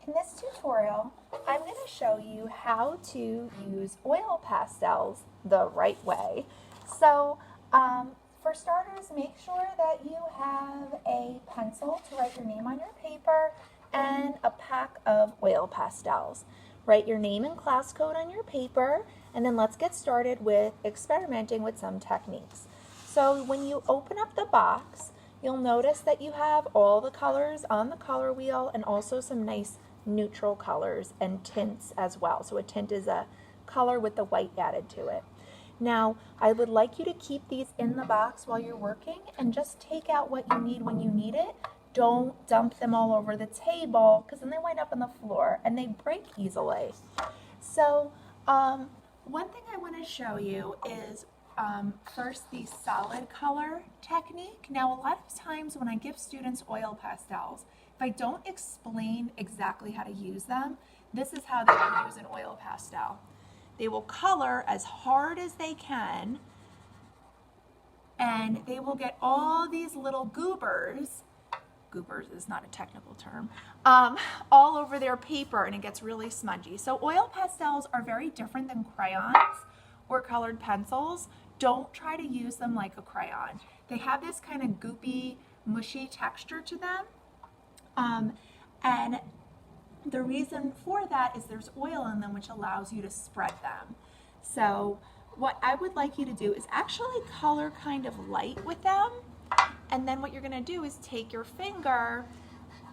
In this tutorial, I'm going to show you how to use oil pastels the right way. So, for starters, make sure that you have a pencil to write your name on your paper and a pack of oil pastels. Write your name and class code on your paper, and then let's get started with experimenting with some techniques. So when you open up the box, you'll notice that you have all the colors on the color wheel and also some nice neutral colors and tints as well. So a tint is a color with the white added to it. Now, I would like you to keep these in the box while you're working and just take out what you need when you need it. Don't dump them all over the table because then they wind up on the floor and they break easily. So, one thing I want to show you is first the solid color technique. Now, a lot of times when I give students oil pastels, if I don't explain exactly how to use them, this is how they will use an oil pastel. They will color as hard as they can, and they will get all these little goobers is not a technical term, all over their paper, and it gets really smudgy. So oil pastels are very different than crayons or colored pencils. Don't try to use them like a crayon. They have this kind of goopy, mushy texture to them, and the reason for that is there's oil in them which allows you to spread them. So what I would like you to do is actually color kind of light with them, and then what you're going to do is take your finger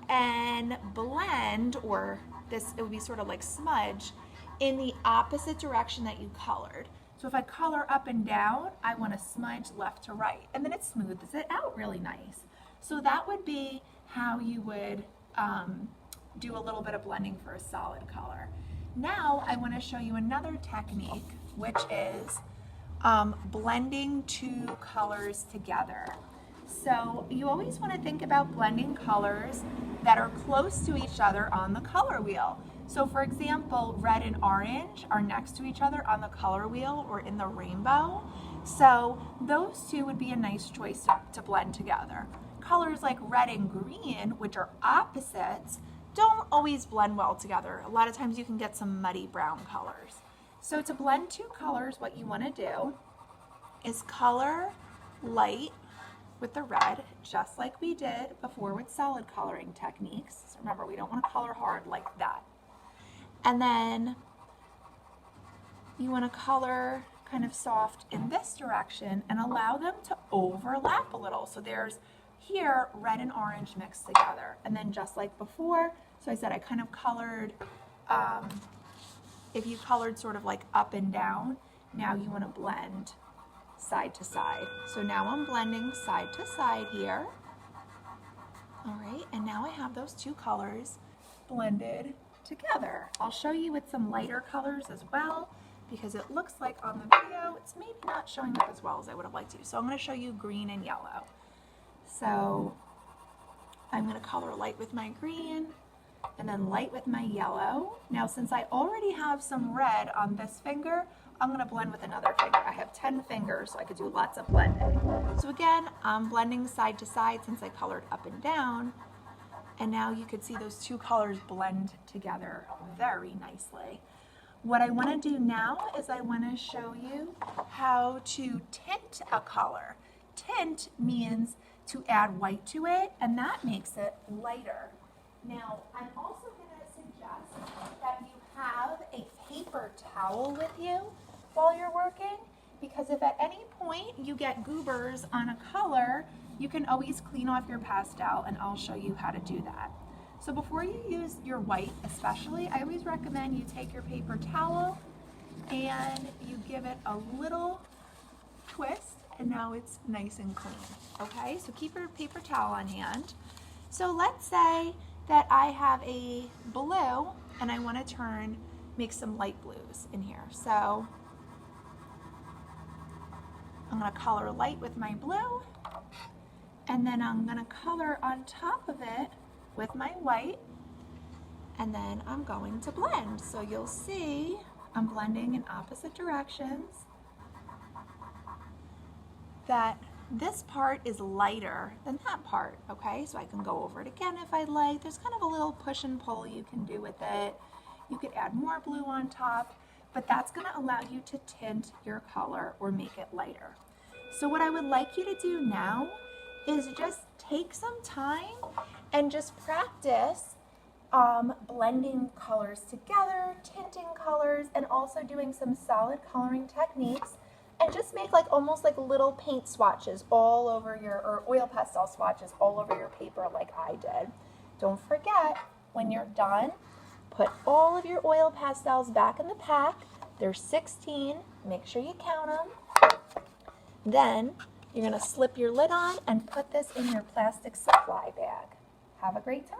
and blend, or it would be sort of like smudge, in the opposite direction that you colored. So if I color up and down, I want to smudge left to right, and then it smooths it out really nice. So that would be how you would do a little bit of blending for a solid color. Now I want to show you another technique, which is blending two colors together. So you always want to think about blending colors that are close to each other on the color wheel. So for example, red and orange are next to each other on the color wheel or in the rainbow. So those two would be a nice choice to blend together. Colors like red and green, which are opposites, don't always blend well together. A lot of times you can get some muddy brown colors. So to blend two colors, what you want to do is color light with the red, just like we did before with solid coloring techniques. So remember, we don't want to color hard like that. And then you want to color kind of soft in this direction and allow them to overlap a little. So there's here red and orange mixed together, and then just like before, so I said I kind of colored, if you colored sort of like up and down, now you want to blend side to side. So now I'm blending side to side here. All right, and now I have those two colors blended together. I'll show you with some lighter colors as well, because it looks like on the video it's maybe not showing up as well as I would have liked to. So I'm going to show you green and yellow. So I'm going to color light with my green and then light with my yellow. Now since I already have some red on this finger, I'm going to blend with another finger. I have 10 fingers, so I could do lots of blending. So again, I'm blending side to side since I colored up and down. And now you could see those two colors blend together very nicely. What I want to do now is I want to show you how to tint a color. Tint means to add white to it, and that makes it lighter. Now, I'm also going to suggest that you have a paper towel with you while you're working, because if at any point you get goobers on a color, you can always clean off your pastel, and I'll show you how to do that. So before you use your white especially, I always recommend you take your paper towel and you give it a little twist, and now it's nice and clean. Okay, so keep your paper towel on hand. So let's say that I have a blue and I want to make some light blues in here. So I'm going to color light with my blue, and then I'm going to color on top of it with my white, and then I'm going to blend. So you'll see I'm blending in opposite directions. That this part is lighter than that part, okay? So I can go over it again if I'd like. There's kind of a little push and pull you can do with it. You could add more blue on top, but that's gonna allow you to tint your color or make it lighter. So what I would like you to do now is just take some time and just practice blending colors together, tinting colors, and also doing some solid coloring techniques, and just make like almost like little paint swatches all over your, or oil pastel swatches all over your paper like I did. Don't forget, when you're done, put all of your oil pastels back in the pack. There's 16, make sure you count them. Then you're gonna slip your lid on and put this in your plastic supply bag. Have a great time.